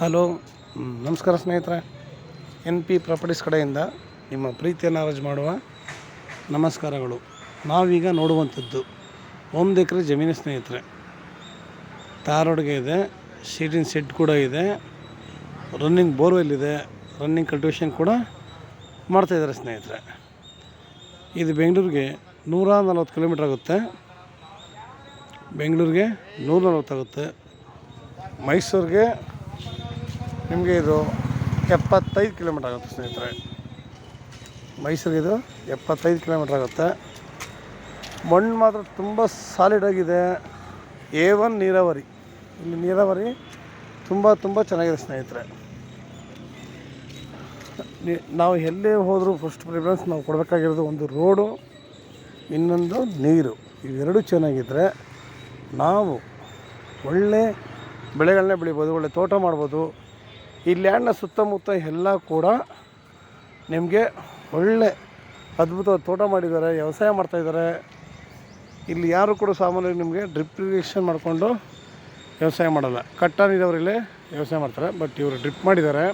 Hello, ನಮಸ್ಕಾರ ಸ್ನೇಹಿತರೆ. NP properties ಕಡೆಯಿಂದ ನಿಮ್ಮ ಪ್ರೀತಿಯನ್ನು ಅರ್ಜಿ ಮಾಡುವ ನಮಸ್ಕಾರಗಳು. ನಾವೀಗ ನೋಡುವಂಥದ್ದು 1 ಎಕರೆ ಜಮೀನು ಸ್ನೇಹಿತರೆ. ತಾರೋಡ್ಗೆ ಇದೆ, ಶೀಟಿನ ಸೆಟ್ ಕೂಡ ಇದೆ, ರನ್ನಿಂಗ್ ಬೋರ್ವೆಲ್ ಇದೆ, ರನ್ನಿಂಗ್ ಕಲ್ಟಿವೇಷನ್ ಕೂಡ ಮಾಡ್ತಾಯಿದ್ದಾರೆ ಸ್ನೇಹಿತರೆ. ಇದು ಬೆಂಗಳೂರಿಗೆ 140 ಕಿಲೋಮೀಟ್ರ್ ಆಗುತ್ತೆ. ಬೆಂಗಳೂರಿಗೆ 140 ಆಗುತ್ತೆ. ಮೈಸೂರಿಗೆ ನಿಮಗೆ ಇದು 75 ಕಿಲೋಮೀಟ್ರ್ ಆಗುತ್ತೆ ಸ್ನೇಹಿತರೆ. ಮೈಸೂರಿಗೆ ಇದು 75 ಕಿಲೋಮೀಟ್ರ್ ಆಗುತ್ತೆ. ಮಣ್ಣು ಮಾತ್ರ ತುಂಬ ಸಾಲಿಡಾಗಿದೆ. A1 ನೀರಾವರಿ. ಇಲ್ಲಿ ನೀರಾವರಿ ತುಂಬ ಚೆನ್ನಾಗಿದೆ ಸ್ನೇಹಿತರೆ. ನಾವು ಎಲ್ಲೇ ಹೋದರೂ ಫಸ್ಟ್ ಪ್ರಿಫರೆನ್ಸ್ ನಾವು ಕೊಡಬೇಕಾಗಿರೋದು ಒಂದು ರೋಡು, ಇನ್ನೊಂದು ನೀರು. ಇವೆರಡೂ ಚೆನ್ನಾಗಿದ್ದರೆ ನಾವು ಒಳ್ಳೆ ಬೆಳೆಗಳನ್ನೇ ಬೆಳಿಬೋದು, ಒಳ್ಳೆ ತೋಟ ಮಾಡ್ಬೋದು. ಈ ಲ್ಯಾಂಡ್ನ ಸುತ್ತಮುತ್ತ ಎಲ್ಲ ಕೂಡ ನಿಮಗೆ ಒಳ್ಳೆ ಅದ್ಭುತವಾದ ತೋಟ ಮಾಡಿದ್ದಾರೆ, ವ್ಯವಸಾಯ ಮಾಡ್ತಾಯಿದ್ದಾರೆ. ಇಲ್ಲಿ ಯಾರು ಕೂಡ ಸಾಮಾನ್ಯವಾಗಿ ನಿಮಗೆ ಡ್ರಿಪ್ ಇರಿಗೇಷನ್ ಮಾಡಿಕೊಂಡು ವ್ಯವಸಾಯ ಮಾಡಲ್ಲ, ಕಟ್ಟ ನೀರಾವರಿಲೇ ವ್ಯವಸಾಯ ಮಾಡ್ತಾರೆ. ಬಟ್ ಇವರು ಡ್ರಿಪ್ ಮಾಡಿದ್ದಾರೆ.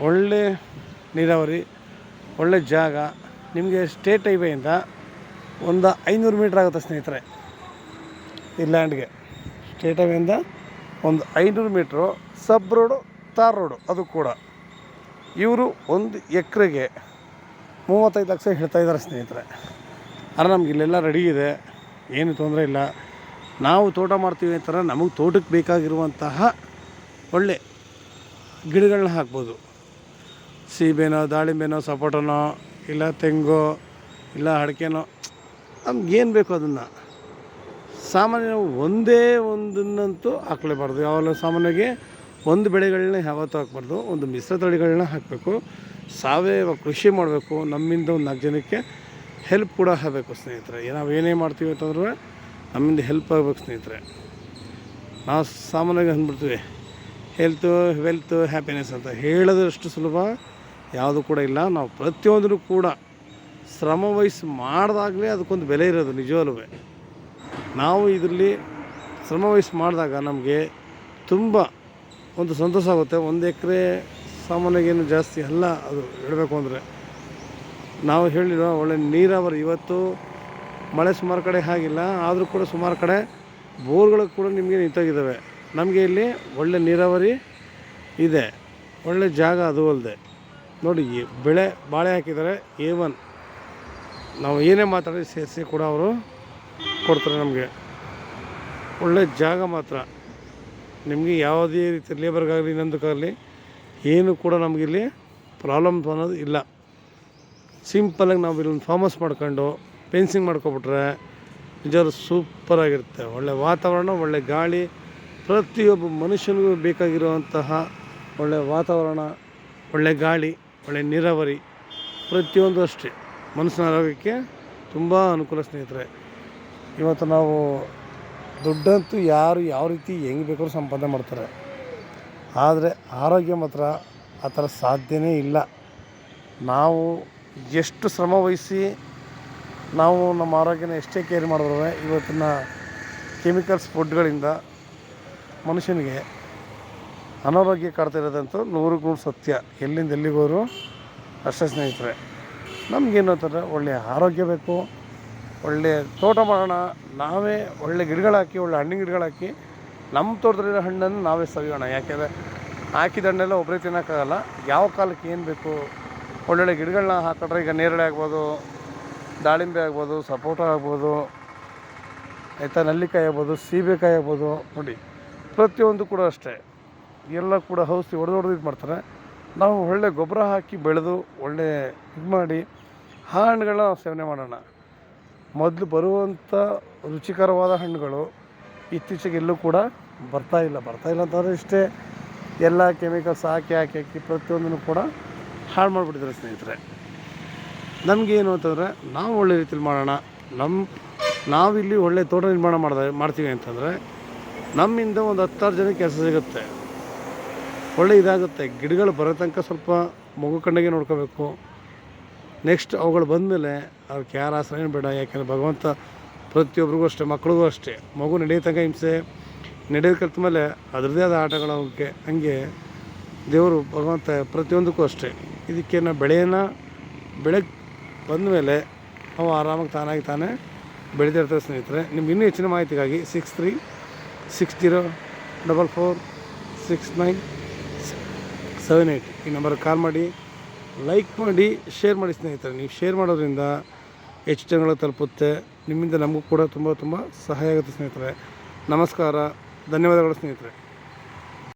ಒಳ್ಳೆ ನೀರಾವರಿ, ಒಳ್ಳೆ ಜಾಗ. ನಿಮಗೆ ಸ್ಟೇಟ್ ಹೈವೇಯಿಂದ ಒಂದು 500 ಮೀಟ್ರ್ ಆಗುತ್ತೆ ಸ್ನೇಹಿತರೆ ಈ ಲ್ಯಾಂಡ್ಗೆ. ಸ್ಟೇಟ್ ಹೈವೇಯಿಂದ ಒಂದು 500 ಮೀಟ್ರು. ಸಬ್ ರೋಡು, ತಾರ್ ರೋಡು ಅದು ಕೂಡ. ಇವರು 1 ಎಕರೆಗೆ 35 ಲಕ್ಷ ಹೇಳ್ತಾಯಿದ್ದಾರೆ ಸ್ನೇಹಿತರೆ. ಆದರೆ ನಮ್ಗೆ ಇಲ್ಲೆಲ್ಲ ರೆಡಿ ಇದೆ, ಏನು ತೊಂದರೆ ಇಲ್ಲ. ನಾವು ತೋಟ ಮಾಡ್ತೀವಿ ಅಂತಾರೆ, ನಮಗೆ ತೋಟಕ್ಕೆ ಬೇಕಾಗಿರುವಂತಹ ಒಳ್ಳೆ ಗಿಡಗಳನ್ನ ಹಾಕ್ಬೋದು. ಸೀಬೆನೋ, ದಾಳಿಂಬೆನೋ, ಸಪೋಟನೋ, ಇಲ್ಲ ತೆಂಗೋ, ಇಲ್ಲ ಅಡಿಕೆನೋ, ನಮ್ಗೇನು ಬೇಕು ಅದನ್ನು. ಸಾಮಾನ್ಯ ಒಂದೇ ಒಂದನ್ನಂತೂ ಹಾಕ್ಲೇಬಾರ್ದು. ಯಾವಾಗಲೂ ಸಾಮಾನ್ಯವಾಗಿ ಒಂದು ಬೆಳೆಗಳನ್ನ ಯಾವತ್ತೂ ಹಾಕ್ಬಾರ್ದು. ಒಂದು ಮಿಶ್ರ ತಳಿಗಳನ್ನ ಹಾಕಬೇಕು. ಸಾವಯವ ಕೃಷಿ ಮಾಡಬೇಕು. ನಮ್ಮಿಂದ ಒಂದು 4 ಜನಕ್ಕೆ ಹೆಲ್ಪ್ ಕೂಡ ಆಗಬೇಕು ಸ್ನೇಹಿತರೆ. ನಾವು ಏನೇ ಮಾಡ್ತೀವಿ ಅಂತಂದ್ರೆ ನಮ್ಮಿಂದ ಹೆಲ್ಪ್ ಆಗಬೇಕು ಸ್ನೇಹಿತರೆ. ನಾವು ಸಾಮಾನ್ಯವಾಗಿ ಅಂದ್ಬಿಡ್ತೀವಿ ಹೆಲ್ತು, ವೆಲ್ತು, ಹ್ಯಾಪಿನೆಸ್ ಅಂತ. ಹೇಳೋದಷ್ಟು ಸುಲಭ ಯಾವುದು ಕೂಡ ಇಲ್ಲ. ನಾವು ಪ್ರತಿಯೊಂದರೂ ಕೂಡ ಶ್ರಮ ವಹಿಸಿ ಮಾಡಿದಾಗಲೇ ಅದಕ್ಕೊಂದು ಬೆಲೆ ಇರೋದು ನಿಜವಲ್ಲೂ. ನಾವು ಇದರಲ್ಲಿ ಶ್ರಮ ವಹಿಸಿ ಮಾಡಿದಾಗ ನಮಗೆ ತುಂಬ ಒಂದು ಸಂತೋಷ ಆಗುತ್ತೆ. 1 ಎಕರೆ ಸಾಮಾನ್ಯಗೇನು ಜಾಸ್ತಿ ಅಲ್ಲ ಅದು ಹೇಳಬೇಕು ಅಂದರೆ. ನಾವು ಹೇಳಿರೋ ಒಳ್ಳೆ ನೀರಾವರಿ. ಇವತ್ತು ಮಳೆ ಸುಮಾರು ಕಡೆ ಆಗಿಲ್ಲ, ಆದರೂ ಕೂಡ ಸುಮಾರು ಕಡೆ ಬೋರ್ಗಳು ಕೂಡ ನಿಮಗೆ ನಿಂತೋಗಿದ್ದಾವೆ. ನಮಗೆ ಇಲ್ಲಿ ಒಳ್ಳೆ ನೀರಾವರಿ ಇದೆ, ಒಳ್ಳೆ ಜಾಗ. ಅದು ಅಲ್ಲದೆ ನೋಡಿ, ಬೆಳೆ ಬಾಳೆ ಹಾಕಿದ್ದಾರೆ. A1 ನಾವು ಏನೇ ಮಾತಾಡಿ ಸೇರಿಸಿ ಕೂಡ ಅವರು ಕೊಡ್ತಾರೆ ನಮಗೆ. ಒಳ್ಳೆ ಜಾಗ ಮಾತ್ರ. ನಿಮಗೆ ಯಾವುದೇ ರೀತಿ ಲೇಬರ್ಗಾಗಲಿ ಇನ್ನೊಂದಕ್ಕಾಗಲಿ ಏನು ಕೂಡ ನಮಗಿಲ್ಲಿ ಪ್ರಾಬ್ಲಮ್ಸ್ ಅನ್ನೋದು ಇಲ್ಲ. ಸಿಂಪಲಾಗಿ ನಾವು ಇಲ್ಲೊಂದು ಫಾರ್ಮ್ ಹೌಸ್ ಮಾಡ್ಕೊಂಡು ಫೆನ್ಸಿಂಗ್ ಮಾಡ್ಕೊಬಿಟ್ರೆ ನಿಜವಾಗ್ಲೂ ಸೂಪರಾಗಿರುತ್ತೆ. ಒಳ್ಳೆ ವಾತಾವರಣ, ಒಳ್ಳೆ ಗಾಳಿ, ಪ್ರತಿಯೊಬ್ಬ ಮನುಷ್ಯನಿಗೂ ಬೇಕಾಗಿರುವಂತಹ ಒಳ್ಳೆ ವಾತಾವರಣ, ಒಳ್ಳೆ ಗಾಳಿ, ಒಳ್ಳೆ ನೀರಾವರಿ, ಪ್ರತಿಯೊಂದು ಅಷ್ಟೇ ಮನಸ್ಸಿನ ಆರೋಗ್ಯಕ್ಕೆ ತುಂಬ ಅನುಕೂಲ ಸ್ನೇಹಿತರೆ. ಇವತ್ತು ನಾವು ದುಡ್ಡಂತೂ ಯಾರು ಯಾವ ರೀತಿ ಹೆಂಗೆ ಬೇಕಾದ್ರೂ ಸಂಪಾದನೆ ಮಾಡ್ತಾರೆ. ಆದರೆ ಆರೋಗ್ಯ ಮಾತ್ರ ಆ ಥರ ಸಾಧ್ಯವೇ ಇಲ್ಲ. ನಾವು ಎಷ್ಟು ಶ್ರಮ ವಹಿಸಿ ನಾವು ನಮ್ಮ ಆರೋಗ್ಯನ ಎಷ್ಟೇ ಕೇರ್ ಮಾಡಿದ್ರು ಇವತ್ತಿನ ಕೆಮಿಕಲ್ಸ್ ಫುಡ್ಗಳಿಂದ ಮನುಷ್ಯನಿಗೆ ಅನಾರೋಗ್ಯ ಕಾಡ್ತಾ ಇರೋದಂತೂ 100ಕ್ಕೆ 100 ಸತ್ಯ. ಎಲ್ಲಿಂದ ಎಲ್ಲಿಗೋರು ಅಷ್ಟೇ ಸ್ನೇಹಿತರೆ. ನಮಗೇನು ಅಂತಾರೆ, ಒಳ್ಳೆಯ ಆರೋಗ್ಯ ಬೇಕು, ಒಳ್ಳೆ ತೋಟ ಮಾಡೋಣ. ನಾವೇ ಒಳ್ಳೆ ಗಿಡಗಳು ಹಾಕಿ, ಒಳ್ಳೆ ಹಣ್ಣಿನ ಗಿಡಗಳು ಹಾಕಿ, ನಮ್ಮ ತೋಟದಲ್ಲಿರೋ ಹಣ್ಣನ್ನು ನಾವೇ ಸವಿಯೋಣ. ಯಾಕೆಂದರೆ ಹಾಕಿದ ಹಣ್ಣೆಲ್ಲ ಒಬ್ಬರೇ ತಿನ್ನೋಕ್ಕಾಗಲ್ಲ. ಯಾವ ಕಾಲಕ್ಕೆ ಏನು ಬೇಕು ಒಳ್ಳೊಳ್ಳೆ ಗಿಡಗಳನ್ನ ಹಾಕಿಟ್ರೆ, ಈಗ ನೇರಳೆ ಆಗ್ಬೋದು, ದಾಳಿಂಬೆ ಆಗ್ಬೋದು, ಸಪೋಟ ಆಗ್ಬೋದು, ಆಯಿತಾ, ನೆಲ್ಲಿಕಾಯಿ ಆಗ್ಬೋದು, ಸೀಬೆಕಾಯಿ ಆಗ್ಬೋದು. ನೋಡಿ, ಪ್ರತಿಯೊಂದು ಕೂಡ ಅಷ್ಟೇ ಎಲ್ಲ ಕೂಡ ಔಷಧಿ ಹೊಡೆದು ಇದು ಮಾಡ್ತಾರೆ. ನಾವು ಒಳ್ಳೆ ಗೊಬ್ಬರ ಹಾಕಿ ಬೆಳೆದು ಒಳ್ಳೆ ಇದು ಮಾಡಿ ಆ ಹಣ್ಣುಗಳನ್ನ ಸೇವನೆ ಮಾಡೋಣ. ಮೊದಲು ಬರುವಂಥ ರುಚಿಕರವಾದ ಹಣ್ಣುಗಳು ಇತ್ತೀಚೆಗೆ ಎಲ್ಲೂ ಕೂಡ ಬರ್ತಾಯಿಲ್ಲ ಅಂತಂದರೆ ಇಷ್ಟೇ. ಎಲ್ಲ ಕೆಮಿಕಲ್ಸ್ ಹಾಕಿ ಪ್ರತಿಯೊಂದನ್ನು ಕೂಡ ಹಾಳು ಮಾಡಿಬಿಟ್ಟಿದ್ದಾರೆ ಸ್ನೇಹಿತರೆ. ನಮಗೇನು ಅಂತಂದರೆ ನಾವು ಒಳ್ಳೆ ರೀತಿಯಲ್ಲಿ ಮಾಡೋಣ. ನಾವಿಲ್ಲಿ ಒಳ್ಳೆ ತೋಟ ನಿರ್ಮಾಣ ಮಾಡ್ತೀವಿ ಅಂತಂದರೆ ನಮ್ಮಿಂದ ಒಂದು 10 ಜನಕ್ಕೆ ಕೆಲಸ ಸಿಗುತ್ತೆ, ಒಳ್ಳೆ ಇದಾಗುತ್ತೆ. ಗಿಡಗಳು ಬರೋ ತನಕ ಸ್ವಲ್ಪ ಮಗು ಕಣ್ಣಿಗೆ ನೋಡ್ಕೋಬೇಕು. ನೆಕ್ಸ್ಟ್ ಅವುಗಳು ಬಂದಮೇಲೆ ಅದಕ್ಕೆ ಯಾರು ಆಶ್ರಯ ಬೇಡ. ಯಾಕೆಂದರೆ ಭಗವಂತ ಪ್ರತಿಯೊಬ್ಬರಿಗೂ ಅಷ್ಟೇ, ಮಕ್ಕಳಿಗೂ ಅಷ್ಟೇ, ಮಗು ನಡೆಯೋ ತನಕ ಹಿಂಸೆ, ನಡೆಯೋದು ಕಲ್ತ ಮೇಲೆ ಅದರದ್ದೇ ಆದ ಆಟಗಳು ಅವಕ್ಕೆ. ಹಂಗೆ ದೇವರು ಭಗವಂತ ಪ್ರತಿಯೊಂದಕ್ಕೂ ಅಷ್ಟೇ. ಇದಕ್ಕೆ ನಾವು ಬೆಳಗ್ಗೆ ಬಂದ ಮೇಲೆ ಅವು ಆರಾಮಾಗಿ ತಾನೇ ಬೆಳೀತಿರ್ತವೆ ಸ್ನೇಹಿತರೆ. ನಿಮ್ಗೆ ಇನ್ನೂ ಹೆಚ್ಚಿನ ಮಾಹಿತಿಗಾಗಿ 6360446978 ಈ ನಂಬರ್ಗೆ ಕಾಲ್ ಮಾಡಿ, ಲೈಕ್ ಮಾಡಿ, ಶೇರ್ ಮಾಡಿ ಸ್ನೇಹಿತರೆ. ನೀವು ಶೇರ್ ಮಾಡೋದ್ರಿಂದ ಹೆಚ್ಚು ಜನಗಳು ತಲುಪುತ್ತೆ. ನಿಮ್ಮಿಂದ ನಮಗೂ ಕೂಡ ತುಂಬ ಸಹಾಯ ಆಗುತ್ತೆ ಸ್ನೇಹಿತರೆ. ನಮಸ್ಕಾರ, ಧನ್ಯವಾದಗಳು ಸ್ನೇಹಿತರೆ.